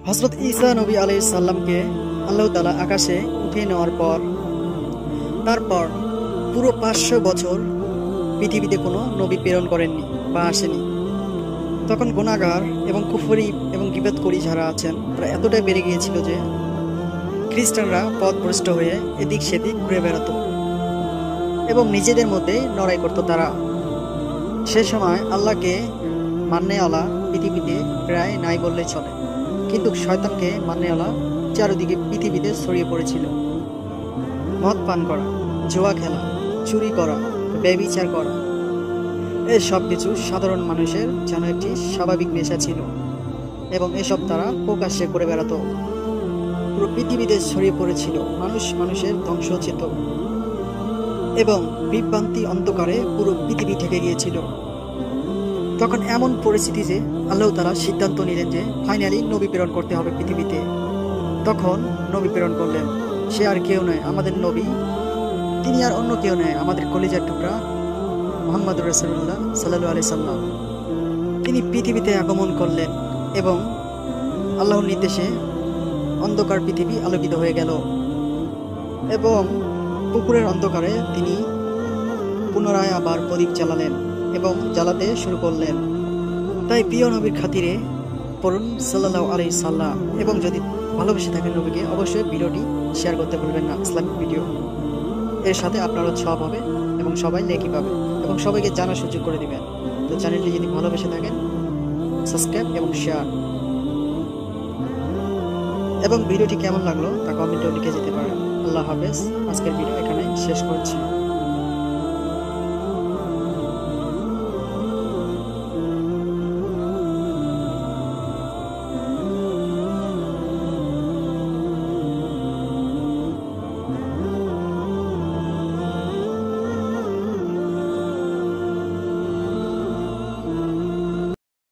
হযরত ঈসা নবী আলাইহিস সালামকে আল্লাহ তাআলা আকাশে উঠিয়ে নেওয়ার পর তারপর পুরো 500 বছর পৃথিবীতে কোনো নবী প্রেরণ করেননি বা আসেনি। তখন গুনাহগার এবং কুফরি এবং গীবতকারী যারা আছেন তারা এতটাই বেড়ে গিয়েছিল যে খ্রিস্টানরা পথভ্রষ্ট হয়ে এদিক সেদিক ঘুরে বেড়াতো এবং নিজেদের মধ্যে লড়াই করত। তারা সে সময় আল্লাহকে মাননেওয়ালা পৃথিবীতে প্রায় নাই বললে চলে, কিন্তু শয়তানকে মাননেওয়ালা চারিদিকে পৃথিবীতে ছড়িয়ে পড়েছিল। মদ পান করা, জুয়া খেলা, চুরি করা, ব্যভিচার করা, এই সব কিছু সাধারণ মানুষের যেন একটি স্বাভাবিক নেশা ছিল এবং এসব তারা প্রকাশ্যে করে বেড়াতো। পুরো পৃথিবীতে ছড়িয়ে পড়েছিল, মানুষ মানুষের ধ্বংস চেত এবং বিভ্রান্তি অন্ধকারে পুরো পৃথিবী ঢেকে গিয়েছিল। তখন এমন পরিস্থিতি যে আল্লাহ তাআলা সিদ্ধান্ত নিলেন যে ফাইনালি নবী প্রেরণ করতে হবে পৃথিবীতে। তখন নবী প্রেরণ করলেন। সে আর কেউ নয়, আমাদের নবী। তিনি আর অন্য কেউ নয়, আমাদের কলিজার টুকরা মুহাম্মদুর রাসূলুল্লাহ সাল্লাল্লাহু আলাইহি সাল্লাম। তিনি পৃথিবীতে আগমন করলেন এবং আল্লাহর নির্দেশে অন্ধকার পৃথিবী আলোকিত হয়ে গেল এবং পুকুরের অন্ধকারে তিনি পুনরায় আবার প্রদীপ জ্বালালেন এবং জ্বালাতে শুরু করলেন। তাই প্রিয় নবীর খাতিরে পড়ুন সাল্লাল্লাহু আলাইহি সাল্লাম, এবং যদি ভালোবেসে থাকেন নবীকে অবশ্যই ভিডিওটি শেয়ার করতে ভুলবেন না। ইসলামিক ভিডিও এর সাথে আপনারও সওয়াব হবে এবং সবাই নেকি পাবে এবং সবাইকে জানার সুযোগ করে দিবেন। তো চ্যানেলটি যদি ভালোবেসে থাকেন সাবস্ক্রাইব এবং শেয়ার, এবং ভিডিওটি কেমন লাগলো তা কমেন্টেও লিখে যেতে পারেন। আল্লাহ হাফেজ। আজকের ভিডিও এখানেই শেষ করছি।